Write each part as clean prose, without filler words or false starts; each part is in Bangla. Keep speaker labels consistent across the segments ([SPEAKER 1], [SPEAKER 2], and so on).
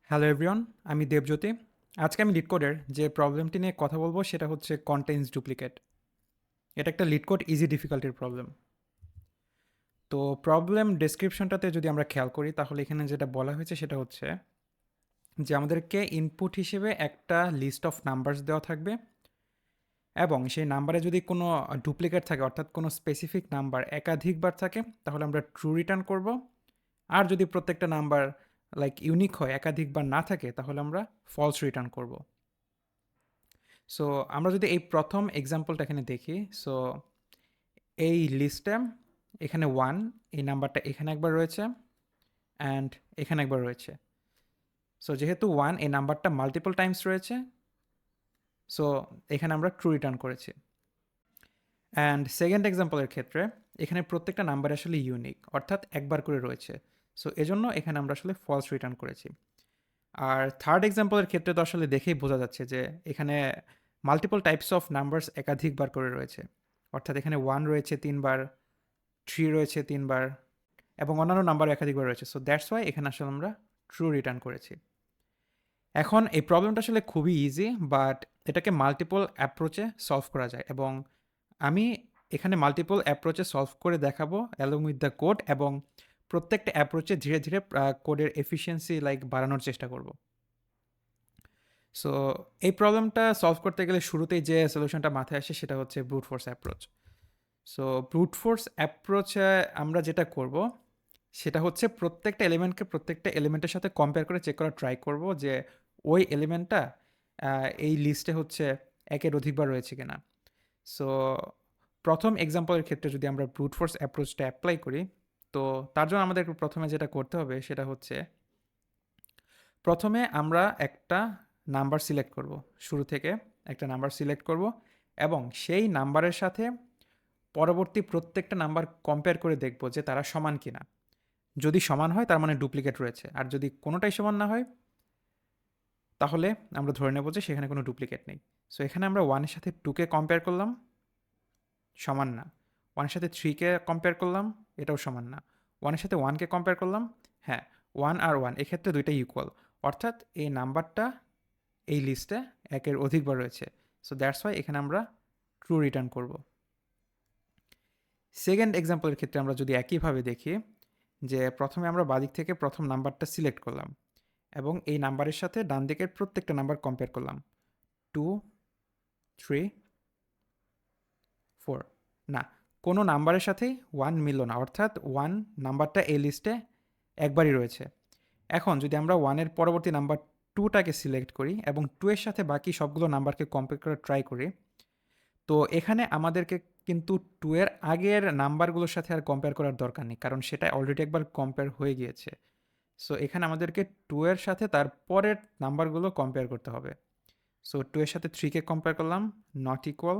[SPEAKER 1] হ্যালো এভরিওয়ান, আমি দেবজ্যোতি। আজকে আমি লিড কোডের যে প্রবলেমটি নিয়ে কথা বলবো সেটা হচ্ছে কন্টেন্টস ডুপ্লিকেট। এটা একটা লিড কোড ইজি ডিফিকাল্টির প্রবলেম। তো প্রবলেম ডেসক্রিপশনটাতে যদি আমরা খেয়াল করি তাহলে এখানে যেটা বলা হয়েছে সেটা হচ্ছে যে আমাদেরকে ইনপুট হিসেবে একটা লিস্ট অফ নাম্বারস দেওয়া থাকবে এবং সেই নাম্বারে যদি কোনো ডুপ্লিকেট থাকে অর্থাৎ কোনো স্পেসিফিক নাম্বার একাধিকবার থাকে তাহলে আমরা ট্রু রিটার্ন করব। আর যদি প্রত্যেকটা নাম্বার লাইক ইউনিক হয় একাধিকবার না থাকে তাহলে আমরা ফলস রিটার্ন করব। সো আমরা যদি এই প্রথম এক্সাম্পলটা এখানে দেখি, সো এই লিস্টে এখানে ওয়ান, এই নাম্বারটা এখানে একবার রয়েছে অ্যান্ড এখানে একবার রয়েছে। সো যেহেতু ওয়ান এই নাম্বারটা মাল্টিপল টাইমস রয়েছে, সো এখানে আমরা ট্রু রিটার্ন করেছি। অ্যান্ড সেকেন্ড এক্সাম্পলের ক্ষেত্রে এখানে প্রত্যেকটা নাম্বার আসলে ইউনিক অর্থাৎ একবার করে রয়েছে, সো এজন্য এখানে আমরা আসলে ফলস রিটার্ন করেছি। আর থার্ড এক্সাম্পলের ক্ষেত্রে তো আসলে দেখেই বোঝা যাচ্ছে যে এখানে মাল্টিপল টাইপস অফ নাম্বারস একাধিকবার করে রয়েছে, অর্থাৎ এখানে ওয়ান রয়েছে তিনবার, থ্রি রয়েছে তিনবার এবং অন্যান্য নাম্বার একাধিকবার রয়েছে। সো দ্যাটস ওয়াই এখানে আসলে আমরা ট্রু রিটার্ন করেছি। এখন এই প্রবলেমটা আসলে খুবই ইজি, বাট এটাকে মাল্টিপল অ্যাপ্রোচে সলভ করা যায় এবং আমি এখানে মাল্টিপল অ্যাপ্রোচে সলভ করে দেখাবো অ্যালং উইথ দ্য কোড, এবং প্রত্যেকটা অ্যাপ্রোচে ধীরে ধীরে কোডের এফিসিয়েন্সি বাড়ানোর চেষ্টা করব। সো এই প্রবলেমটা সলভ করতে গেলে শুরুতেই যে সলিউশনটা মাথায় আসে সেটা হচ্ছে brute force approach. So brute force অ্যাপ্রোচে আমরা যেটা করব সেটা হচ্ছে প্রত্যেকটা এলিমেন্টকে প্রত্যেকটা এলিমেন্টের সাথে কম্পেয়ার করে চেক করা ট্রাই করব যে ওই এলিমেন্টটা এই লিস্টে হচ্ছে একের অধিকবার রয়েছে কিনা। সো প্রথম এক্সাম্পলের ক্ষেত্রে যদি আমরা ব্রুট ফোর্স অ্যাপ্রোচটা অ্যাপ্লাই করি, তো তার জন্য আমাদের প্রথমে যেটা করতে হবে সেটা হচ্ছে প্রথমে আমরা একটা নাম্বার সিলেক্ট করব, শুরু থেকে একটা নাম্বার সিলেক্ট করব এবং সেই নাম্বারের সাথে পরবর্তী প্রত্যেকটা নাম্বার কম্পেয়ার করে দেখব যে তারা সমান কিনা। যদি সমান হয় তার মানে ডুপ্লিকেট রয়েছে, আর যদি কোনোটাই সমান না হয় তাহলে আমরা ধরে নেব যে সেখানে কোনো ডুপ্লিকেট নেই। সো এখানে আমরা ওয়ানের সাথে টুকে কম্পেয়ার করলাম, সমান না। ওয়ানের সাথে থ্রিকে কম্পেয়ার করলাম, এটাও সমান না। ওয়ানের সাথে ওয়ানকে কম্পেয়ার করলাম, হ্যাঁ, ওয়ান আর ওয়ান এক্ষেত্রে দুইটাই ইকুয়াল, অর্থাৎ এই নাম্বারটা এই লিস্টে একের অধিকবার রয়েছে। সো দ্যাটস ওয়াই এখানে আমরা ট্রু রিটার্ন করব। সেকেন্ড এক্সাম্পলের ক্ষেত্রে আমরা যদি একইভাবে দেখি যে প্রথমে আমরা বাদিক থেকে প্রথম নাম্বারটা সিলেক্ট করলাম এবং এই নাম্বারের সাথে ডান দিকের প্রত্যেকটা নাম্বার কম্পেয়ার করলাম, টু, থ্রি, ফোর, না, কোনো নাম্বারের সাথেই ওয়ান মিলল না, অর্থাৎ ওয়ান নাম্বারটা এই লিস্টে একবারই রয়েছে। এখন যদি আমরা ওয়ানের পরবর্তী নাম্বার টুটাকে সিলেক্ট করি এবং টু এর সাথে বাকি সবগুলো নাম্বারকে কম্পেয়ার করে ট্রাই করি, তো এখানে আমাদেরকে কিন্তু টু এর আগের নাম্বারগুলোর সাথে আর কম্পেয়ার করার দরকার নেই, কারণ সেটা অলরেডি একবার কম্পেয়ার হয়ে গিয়েছে। সো এখানে আমাদেরকে টু এর সাথে তার পরের নাম্বারগুলো কম্পেয়ার করতে হবে। সো টু এর সাথে থ্রিকে কম্পেয়ার করলাম, নট ইকুয়াল।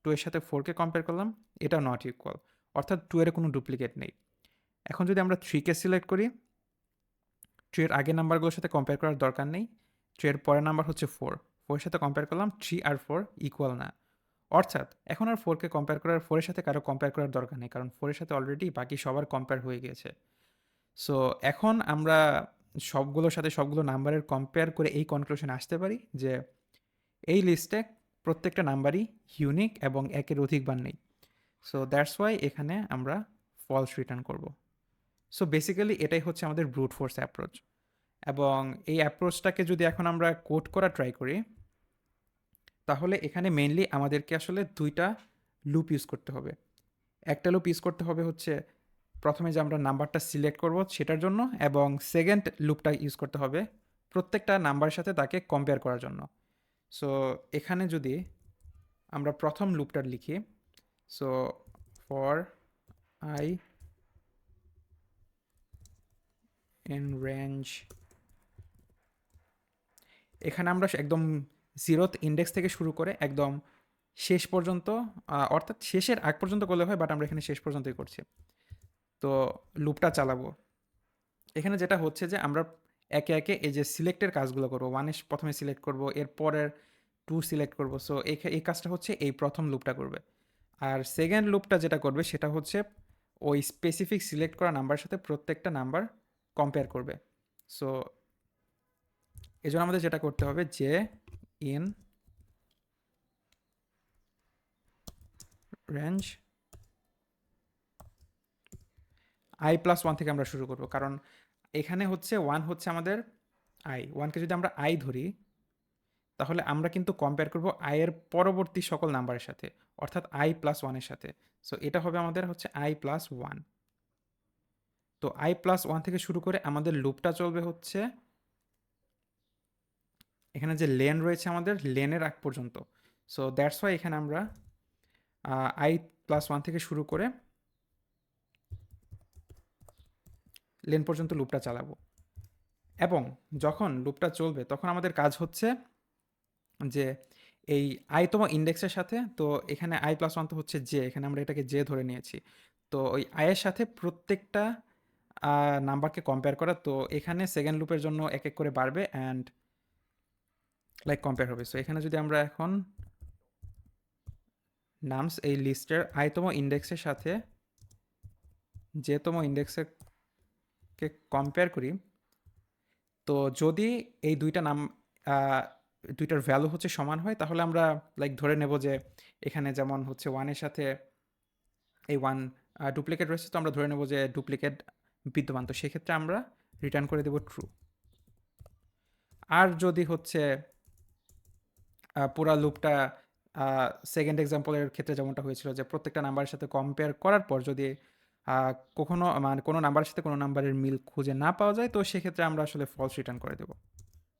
[SPEAKER 1] টু এর সাথে ফোরকে কম্পেয়ার করলাম, এটাও নট ইকুয়াল, অর্থাৎ টু এর কোনো ডুপ্লিকেট নেই। এখন যদি আমরা থ্রিকে সিলেক্ট করি, থ্রি এর আগের নাম্বারগুলোর সাথে কম্পেয়ার করার দরকার নেই। থ্রি এর পরের নাম্বার হচ্ছে ফোর, ফোরের সাথে কম্পেয়ার করলাম, থ্রি আর ফোর ইকুয়াল না, অর্থাৎ এখন আর ফোরকে কম্পেয়ার করার, ফোরের সাথে কারো কম্পেয়ার করার দরকার নেই, কারণ ফোরের সাথে অলরেডি বাকি সবার কম্পেয়ার হয়ে গিয়েছে। সো এখন আমরা সবগুলোর সাথে সবগুলো নাম্বারের কম্পেয়ার করে এই কনক্লুশনে আসতে পারি যে এই লিস্টে প্রত্যেকটা নাম্বারই ইউনিক এবং একের অধিকবার নেই। সো দ্যাটস ওয়াই এখানে আমরা ফলস রিটার্ন করব। সো বেসিক্যালি এটাই হচ্ছে আমাদের ব্রুট ফোর্স অ্যাপ্রোচ, এবং এই অ্যাপ্রোচটাকে যদি এখন আমরা কোড করা ট্রাই করি তাহলে এখানে মেইনলি আমাদেরকে আসলে দুইটা লুপ ইউজ করতে হবে। একটা লুপ ইউজ করতে হবে হচ্ছে প্রথমে যে আমরা নাম্বারটা সিলেক্ট করব সেটার জন্য, এবং সেকেন্ড লুপটা ইউজ করতে হবে প্রত্যেকটা নাম্বারের সাথে তাকে কম্পেয়ার করার জন্য। সো এখানে যদি আমরা প্রথম লুপটা লিখি, so for I in range, এখানে আমরা একদম জিরোথ ইন্ডেক্স থেকে শুরু করে একদম শেষ পর্যন্ত, অর্থাৎ শেষের আগ পর্যন্ত করলে হয়, বাট আমরা এখানে শেষ পর্যন্তই করছি। তো লুপটা চালাবো। এখানে যেটা হচ্ছে যে আমরা একে একে এই যে সিলেক্টের কাজগুলো করবো, ওয়ানে প্রথমে সিলেক্ট করব, এরপরের টু সিলেক্ট করব। সো এই কাজটা হচ্ছে এই প্রথম লুপটা করবে। আর সেকেন্ড লুপটা যেটা করবে সেটা হচ্ছে ওই স্পেসিফিক সিলেক্ট করা নাম্বারের সাথে প্রত্যেকটা নাম্বার কম্পেয়ার করবে। সো এই জন্য আমাদের যেটা করতে হবে যে in range i plus one থেকে আমরা শুরু করব, কারণ এখানে হচ্ছে ওয়ান হচ্ছে আমাদের ওয়ানকে যদি আমরা ধরি, তাহলে আমরা কিন্তু কম্পেয়ার করব এর পরবর্তী সকল নাম্বারের সাথে, অর্থাৎ প্লাস ওয়ানের সাথে। সো এটা হবে আমাদের হচ্ছে প্লাস ওয়ান। তো প্লাস ওয়ান থেকে শুরু করে আমাদের লুপটা চলবে হচ্ছে এখানে যে লেন রয়েছে আমাদের লেনের আগ পর্যন্ত। সো দ্যাটস ওয়াই এখানে আমরা প্লাস ওয়ান থেকে শুরু করে লেন পর্যন্ত লুপটা চালাবো। এবং যখন লুপটা চলবে তখন আমাদের কাজ হচ্ছে যে এই তম ইন্ডেক্সের সাথে, তো এখানে প্লাস ওয়ান তো হচ্ছে জে, এখানে আমরা এটাকে জে ধরে নিয়েছি, তো ওই এর সাথে প্রত্যেকটা নাম্বারকে কম্পেয়ার করা। তো এখানে সেকেন্ড লুপের জন্য এক এক করে বাড়বে অ্যান্ড লাইক কম্পেয়ার হবে। সো এখানে যদি আমরা এখন নামস এই লিস্টের তম ইন্ডেক্সের সাথে যেতম ইন্ডেক্সকে কম্পেয়ার করি, তো যদি এই দুইটার ভ্যালু হচ্ছে সমান হয়, তাহলে আমরা লাইক ধরে নেব যে এখানে যেমন হচ্ছে ওয়ানের সাথে এই ওয়ান ডুপ্লিকেট রয়েছে, তো আমরা ধরে নেব যে ডুপ্লিকেট বিদ্যমান, তো সেক্ষেত্রে আমরা রিটার্ন করে দেব ট্রু। আর যদি হচ্ছে পুরা লুপটা সেকেন্ড এক্সাম্পলের ক্ষেত্রে যেমনটা হয়েছিল যে প্রত্যেকটা নাম্বারের সাথে কম্পেয়ার করার পর যদি কখনো মানে কোনো নাম্বারের সাথে কোনো নাম্বারের মিল খুঁজে না পাওয়া যায়, তো সেক্ষেত্রে আমরা আসলে ফলস রিটার্ন করে দেব,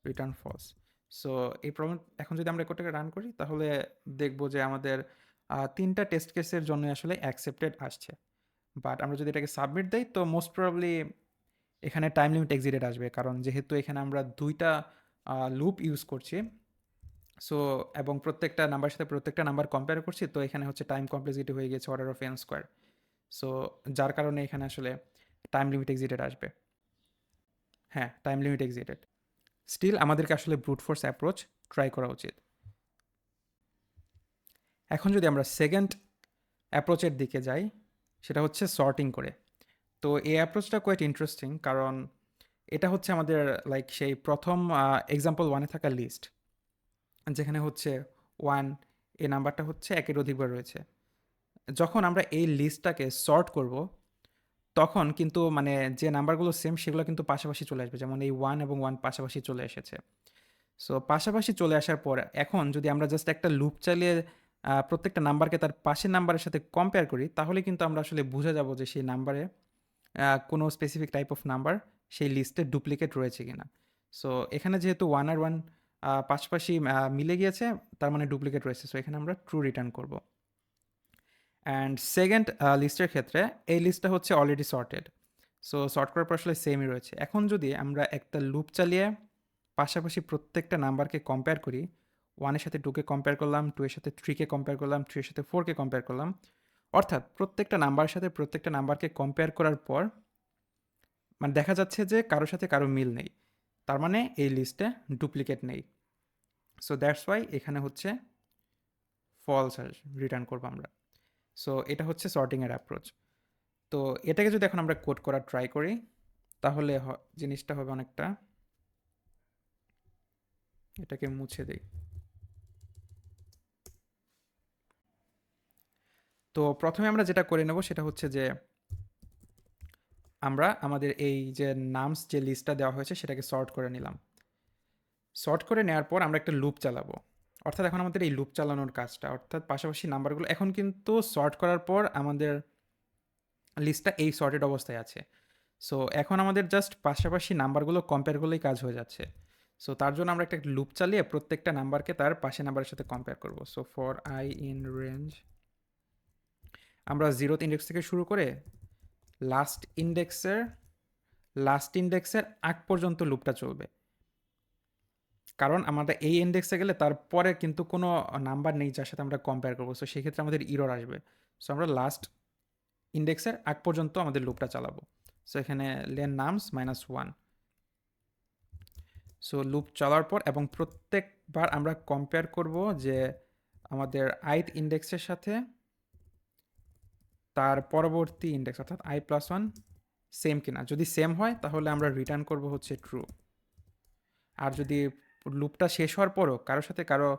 [SPEAKER 1] রিটার্ন ফলস। সো এই প্রবলেম এখন যদি আমরা কোডটাকে রান করি, তাহলে দেখবো যে আমাদের তিনটা টেস্ট কেসের জন্য আসলে অ্যাকসেপ্টেড আসছে। বাট আমরা যদি এটাকে সাবমিট দেই, তো মোস্ট প্রবাবলি এখানে টাইম লিমিট এক্সিটেড আসবে, কারণ যেহেতু এখানে আমরা দুইটা লুপ ইউজ করছি, সো এবং প্রত্যেকটা নাম্বারের সাথে প্রত্যেকটা নাম্বার কম্পেয়ার করছি, তো এখানে হচ্ছে টাইম কমপ্লেক্সিটি হয়ে গেছে order of N square. So যার কারণে এখানে আসলে টাইম লিমিট এক্সিটেড আসবে। হ্যাঁ, টাইম লিমিট এক্সিটেড। স্টিল আমাদেরকে আসলে ব্রুট ফোর্স অ্যাপ্রোচ ট্রাই করা উচিত। এখন যদি আমরা সেকেন্ড অ্যাপ্রোচের দিকে যাই, সেটা হচ্ছে সর্টিং করে। তো এই অ্যাপ্রোচটা কোয়াইট ইন্টারেস্টিং, কারণ এটা হচ্ছে আমাদের লাইক সেই প্রথম এক্সাম্পল ওয়ানে থাকা লিস্ট, যেখানে হচ্ছে ওয়ান এই নাম্বারটা হচ্ছে একের অধিকবার রয়েছে। যখন আমরা এই লিস্টটাকে সর্ট করব, তখন কিন্তু মানে যে নাম্বারগুলো সেম সেগুলো কিন্তু পাশাপাশি চলে আসবে, যেমন এই ওয়ান এবং ওয়ান পাশাপাশি চলে এসেছে। সো পাশাপাশি চলে আসার পর এখন যদি আমরা জাস্ট একটা লুপ চালিয়ে প্রত্যেকটা নাম্বারকে তার পাশের নাম্বারের সাথে কম্পেয়ার করি, তাহলে কিন্তু আমরা আসলে বুঝে যাব যে সেই নাম্বারে কোনো স্পেসিফিক টাইপ অফ নাম্বার সেই লিস্টে ডুপ্লিকেট রয়েছে কিনা। সো এখানে যেহেতু ওয়ান আর ওয়ান পাশাপাশি মিলে গিয়েছে, তার মানে ডুপ্লিকেট রয়েছে, সো এখানে আমরা ট্রু রিটার্ন করব। অ্যান্ড সেকেন্ড লিস্টের ক্ষেত্রে এই লিস্টটা হচ্ছে অলরেডি সর্টেড, সো সর্ট করার পর আসলে সেমই রয়েছে। এখন যদি আমরা একটা লুপ চালিয়ে পাশাপাশি প্রত্যেকটা নাম্বারকে কম্পেয়ার করি, ওয়ানের সাথে টুকে কম্পেয়ার করলাম, টু এর সাথে থ্রিকে কম্পেয়ার করলাম, থ্রির সাথে ফোরকে কম্পেয়ার করলাম, অর্থাৎ প্রত্যেকটা নাম্বারের সাথে প্রত্যেকটা নাম্বারকে কম্পেয়ার করার পর মানে দেখা যাচ্ছে যে কারোর সাথে কারো মিল নেই, তার মানে এই লিস্টে ডুপ্লিকেট নেই। সো দ্যাটস ওয়াই এখানে হচ্ছে ফলস রিটার্ন করবো আমরা। সো এটা হচ্ছে সর্টিংয়ের অ্যাপ্রোচ। তো এটাকে যদি এখন আমরা কোড করার ট্রাই করি, তাহলে জিনিসটা হবে অনেকটা, এটাকে মুছে দিই। তো প্রথমে আমরা যেটা করে নেব সেটা হচ্ছে যে আমরা আমাদের এই যে নামস যে লিস্টটা দেওয়া হয়েছে সেটাকে সর্ট করে নিলাম। সর্ট করে নেওয়ার পর আমরা একটা লুপ চালাবো, অর্থাৎ এখন আমাদের এই লুপ চালানোর কাজটা, অর্থাৎ পাশাপাশি নাম্বারগুলো এখন কিন্তু সর্ট করার পর আমাদের লিস্টটা এই সর্টেড অবস্থায় আছে। সো এখন আমাদের জাস্ট পাশাপাশি নাম্বারগুলো কম্পেয়ার করলেই কাজ হয়ে যাচ্ছে। সো তার জন্য আমরা একটা লুপ চালিয়ে প্রত্যেকটা নাম্বারকে তার পাশে নাম্বারের সাথে কম্পেয়ার করব। So for I in range, আমরা জিরোথ ইন্ডেক্স থেকে শুরু করে লাস্ট ইন্ডেক্সের আগ পর্যন্ত লুপটা চলবে, কারণ আমরা এই ইন্ডেক্সে গেলে তারপরে কিন্তু কোনো নাম্বার নেই যার সাথে আমরা কম্পেয়ার করবো, সো সেক্ষেত্রে আমাদের ইরর আসবে। সো আমরা লাস্ট ইন্ডেক্সের আগ পর্যন্ত আমাদের লুপটা চালাবো। সো এখানে লেন নামস -1। সো লুপ চলার পর এবং প্রত্যেকবার আমরা কম্পেয়ার করব যে আমাদের ith ইন্ডেক্সের সাথে তার পরবর্তী ইন্ডেক্স অর্থাৎ i+1 সেম কিনা। যদি সেম হয় তাহলে আমরা রিটার্ন করব হচ্ছে ট্রু। আর যদি লুপটা শেষ হওয়ার পরও কারোর সাথে কারো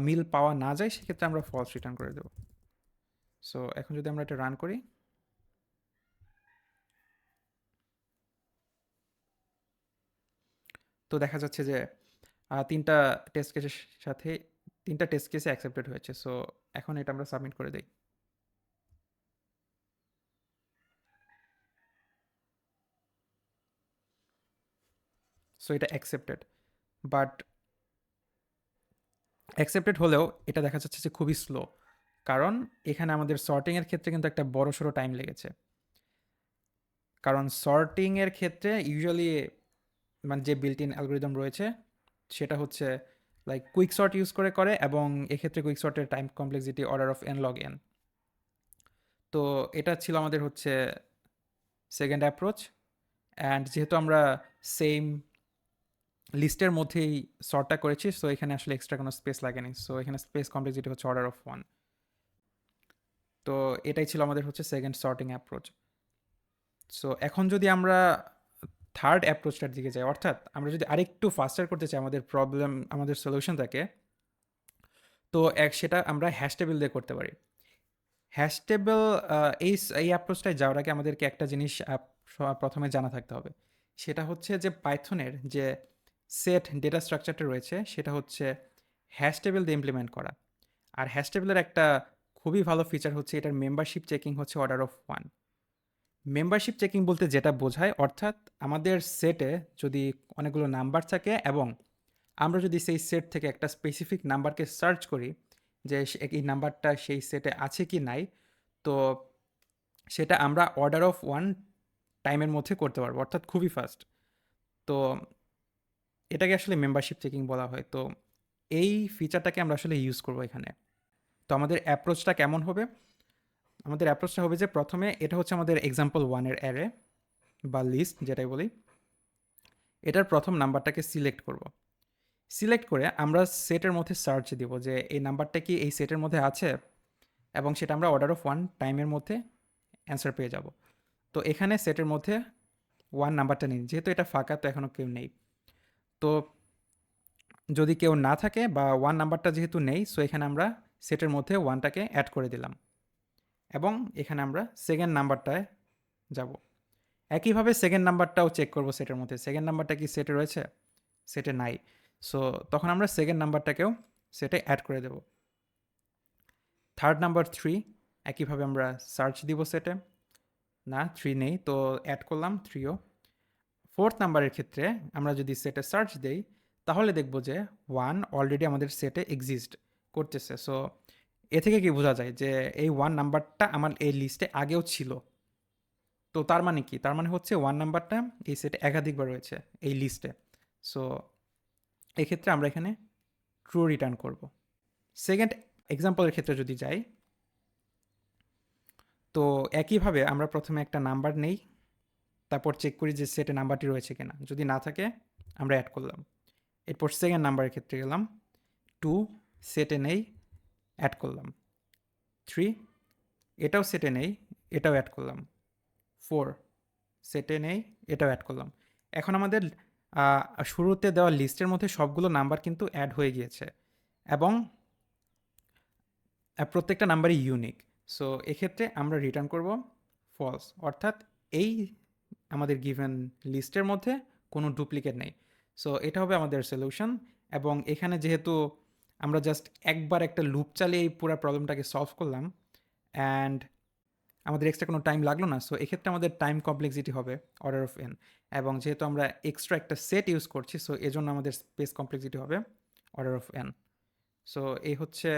[SPEAKER 1] মিল পাওয়া না যায়, সেক্ষেত্রে আমরা ফলস রিটার্ন করে দেবো। সো এখন যদি আমরা এটা রান করি, তো দেখা যাচ্ছে যে তিনটা টেস্ট কেসের সাথে তিনটা টেস্ট কেসে অ্যাকসেপ্টেড হয়েছে। সো এখন এটা আমরা সাবমিট করে দিই। সো এটা অ্যাকসেপ্টেড, বাট অ্যাকসেপ্টেড হলেও এটা দেখা যাচ্ছে যে খুবই স্লো, কারণ এখানে আমাদের সর্টিংয়ের ক্ষেত্রে কিন্তু একটা বড়সড় টাইম লেগেছে। কারণ সর্টিংয়ের ক্ষেত্রে ইউজুয়ালি মানে যে বিল্ট ইন অ্যালগোরিদম রয়েছে সেটা হচ্ছে লাইক কুইক সর্ট ইউজ করে এবং এক্ষেত্রে কুইক সর্টের time complexity order of n log n. তো এটা ছিল আমাদের হচ্ছে সেকেন্ড অ্যাপ্রোচ। অ্যান্ড যেহেতু আমরা সেম লিস্টের মধ্যেই সর্টটা করেছি, সো এখানে আসলে এক্সট্রা কোনো স্পেস লাগেনি। সো এখানে স্পেস কমপ্লেক্সিটি হচ্ছে অর্ডার অফ 1। তো এটাই ছিল আমাদের হচ্ছে সেকেন্ড সর্টিং অ্যাপ্রোচ। সো এখন যদি আমরা থার্ড অ্যাপ্রোচটার দিকে যাই, অর্থাৎ আমরা যদি আরেকটু ফাস্টার করতে চাই আমাদের সলিউশনটাকে, তো সেটা আমরা হ্যাশ টেবিল দিয়ে করতে পারি। হ্যাশ টেবিল, এই অ্যাপ্রোচটায় যাওয়ার আগে আমাদেরকে একটা জিনিস প্রথমে জানা থাকতে হবে। সেটা হচ্ছে যে পাইথনের যে সেট ডেটা স্ট্রাকচারটা রয়েছে সেটা হচ্ছে হ্যাশ টেবিল দিয়ে ইমপ্লিমেন্ট করা। আর হ্যাশ টেবিলের একটা খুবই ভালো ফিচার হচ্ছে এটার মেম্বারশিপ চেকিং হচ্ছে অর্ডার অফ 1। মেম্বারশিপ চেকিং বলতে যেটা বোঝায়, অর্থাৎ আমাদের সেটে যদি অনেকগুলো নাম্বার থাকে এবং আমরা যদি সেই সেট থেকে একটা স্পেসিফিক নাম্বারকে সার্চ করি যে এই নাম্বারটা সেই সেটে আছে কি নাই, তো সেটা আমরা অর্ডার অফ 1 টাইমের মধ্যে করতে পারবো, অর্থাৎ খুবই ফাস্ট। তো এটাকে আসলে মেম্বারশিপ চেকিং বলা হয়। তো এই ফিচারটাকে আমরা আসলে ইউজ করবো এখানে। তো আমাদের অ্যাপ্রোচটা কেমন হবে? আমাদের অ্যাপ্রোচটা হবে যে প্রথমে এটা হচ্ছে আমাদের এক্সাম্পল 1-এর অ্যারে বা লিস্ট যেটাই বলি। এটার প্রথম নাম্বারটাকে সিলেক্ট করব। সিলেক্ট করে আমরা সেটের মধ্যে সার্চ দিব যে এই নাম্বারটা কি এই সেটের মধ্যে আছে, এবং সেটা আমরা অর্ডার অফ 1 টাইমের মধ্যে অ্যান্সার পেয়ে যাব। তো এখানে সেটের মধ্যে 1 নাম্বারটা নেই, যেহেতু এটা ফাঁকা, তো এখনও কেউ নেই। তো যদি কেউ না থাকে বা 1 নাম্বারটা যেহেতু নেই, সো এখানে আমরা সেটের মধ্যে 1টাকে অ্যাড করে দিলাম এবং এখানে আমরা সেকেন্ড নাম্বারটায় যাব। একইভাবে সেকেন্ড নাম্বারটাও চেক করব সেটের মধ্যে, সেকেন্ড নাম্বারটা কি সেটে রয়েছে? সেটে নাই। সো তখন আমরা সেকেন্ড নাম্বারটাকেও সেটে অ্যাড করে দেব। থার্ড নাম্বার 3, একইভাবে আমরা সার্চ দিব সেটে, না 3 নেই, তো অ্যাড করলাম 3ও। ফোর্থ নাম্বারের ক্ষেত্রে আমরা যদি সেটে সার্চ দেই, তাহলে দেখব যে 1 অলরেডি আমাদের সেটে এক্সিস্ট করতেছে। সো এ থেকে কি বোঝা যায় যে এই 1 নাম্বারটা আমার এই লিস্টে আগেও ছিল। তো তার মানে কি? তার মানে হচ্ছে 1 নাম্বারটা এই সেটে একাধিকবার রয়েছে এই লিস্টে। সো এক্ষেত্রে আমরা এখানে ট্রু রিটার্ন করব। সেকেন্ড এক্সাম্পলের ক্ষেত্রে যদি যাই, তো একইভাবে আমরা প্রথমে একটা নাম্বার নেই, তারপর চেক করি যে সেটে নাম্বারটি রয়েছে কিনা। যদি না থাকে আমরা অ্যাড করলাম। এরপর সেকেন্ড নাম্বারের ক্ষেত্রে গেলাম, 2 সেটে নেই, অ্যাড করলাম। 3 এটাও সেটে নেই, এটাও অ্যাড করলাম। 4 সেটে নেই, এটাও অ্যাড করলাম। এখন আমাদের শুরুতে দেওয়া লিস্টের মধ্যে সবগুলো নাম্বার কিন্তু অ্যাড হয়ে গিয়েছে এবং প্রত্যেকটা নাম্বারই ইউনিক। সো এক্ষেত্রে আমরা রিটার্ন করব ফলস, অর্থাৎ এই আমাদের গিভেন লিস্টের মধ্যে কোনো ডুপ্লিকেট নেই। সো এটা হবে আমাদের সলিউশন। এবং এখানে যেহেতু আমরা জাস্ট একবার একটা লুপ চালিয়ে এই পুরো প্রবলেমটাকে সলভ করলাম অ্যান্ড আমাদের এক্সট্রা কোনো টাইম লাগলো না, সো এক্ষেত্রে আমাদের টাইম কমপ্লেক্সিটি হবে অর্ডার অফ এন। এবং যেহেতু আমরা এক্সট্রা একটা সেট ইউজ করছি, সো এজন্য আমাদের স্পেস কমপ্লেক্সিটি হবে অর্ডার অফ এন। সো এই হচ্ছে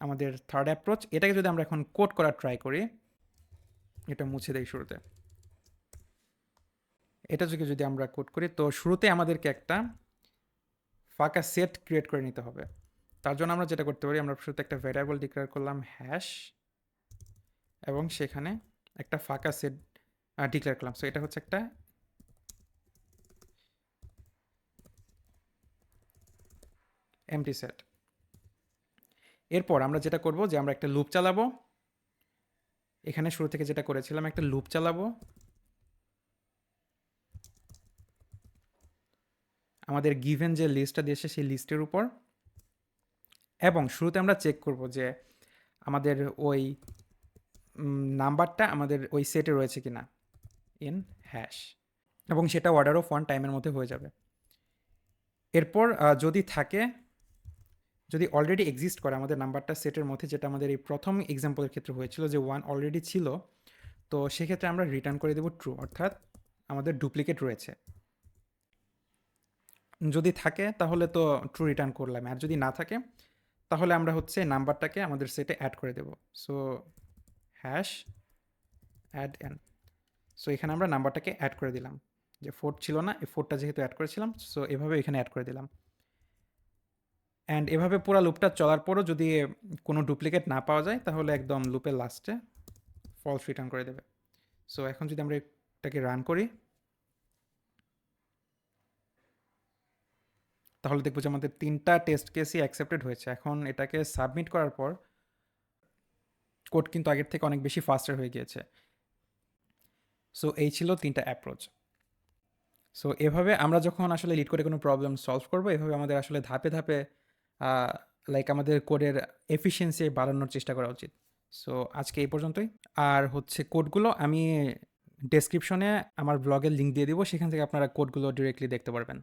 [SPEAKER 1] আমাদের থার্ড অ্যাপ্রোচ। এটাকে যদি আমরা এখন কোড করার ট্রাই করি, এটা মুছে দেই শুরুতে। এটা যদি আমরা কোড করি, তো শুরুতে আমাদেরকে একটা ফাঁকা সেট ক্রিয়েট করে নিতে হবে। তার জন্য আমরা যেটা করতে পারি, আমরা শুরুতে একটা ভ্যারিয়েবল ডিক্লেয়ার করলাম হ্যাশ, এবং সেখানে একটা ফাঁকা সেট ডিক্লেয়ার করলাম। সো এটা হচ্ছে একটা এমটি সেট। এরপর আমরা যেটা করব যে আমরা একটা লুপ চালাবো। এখানে শুরু থেকে যেটা করেছিলাম, একটা লুপ চালাবো। আমাদের গিভেন যে লিস্টটা দিয়েছে সেই লিস্টের উপর, এবং শুরুতে আমরা চেক করব যে আমাদের ওই নাম্বারটা আমাদের ওই সেটে রয়েছে কিনা ইন হ্যাশ, এবং সেটা অর্ডার অফ ওয়ান টাইমের মধ্যে হয়ে যাবে। এরপর যদি থাকে, যদি অলরেডি এক্সিস্ট করে আমাদের নাম্বারটা সেটের মধ্যে, যেটা আমাদের এই প্রথম এক্সাম্পলের ক্ষেত্রে হয়েছিল যে 1 অলরেডি ছিল, তো সেক্ষেত্রে আমরা রিটার্ন করে দেব ট্রু, অর্থাৎ আমাদের ডুপ্লিকেট রয়েছে। যদি থাকে তাহলে তো ট্রু রিটার্ন করলাম, আর যদি না থাকে তাহলে আমরা হচ্ছে নাম্বারটাকে আমাদের সেটে অ্যাড করে দেব। So hash add n, so এখানে আমরা নাম্বারটাকে অ্যাড করে দিলাম, যে 4 ছিল না, এই 4টা যেহেতু অ্যাড করেছিলাম, সো এভাবে এখানে অ্যাড করে দিলাম। অ্যান্ড এভাবে পুরো লুপটা চলার পরও যদি কোনো ডুপ্লিকেট না পাওয়া যায় তাহলে একদম লুপের লাস্টে ফলস রিটার্ন করে দেবে। সো এখন যদি আমরা এটাকে রান করি তাহলে দেখবো যে আমাদের 3টা টেস্ট কেসই অ্যাকসেপ্টেড হয়েছে। এখন এটাকে সাবমিট করার পর কোড কিন্তু আগের থেকে অনেক বেশি ফাস্টার হয়ে গিয়েছে। সো এই ছিল 3টা অ্যাপ্রোচ। সো এভাবে আমরা যখন আসলে লিড কোডে কোনো প্রবলেম সলভ করবো, এভাবে আমাদের আসলে ধাপে ধাপে লাইক আমাদের কোডের এফিসিয়েন্সি বাড়ানোর চেষ্টা করা উচিত। সো আজকে এই পর্যন্তই। আর হচ্ছে কোডগুলো আমি ডেসক্রিপশনে আমার ব্লগের লিঙ্ক দিয়ে দিব, সেখান থেকে আপনারা কোডগুলো ডিরেক্টলি দেখতে পারবেন।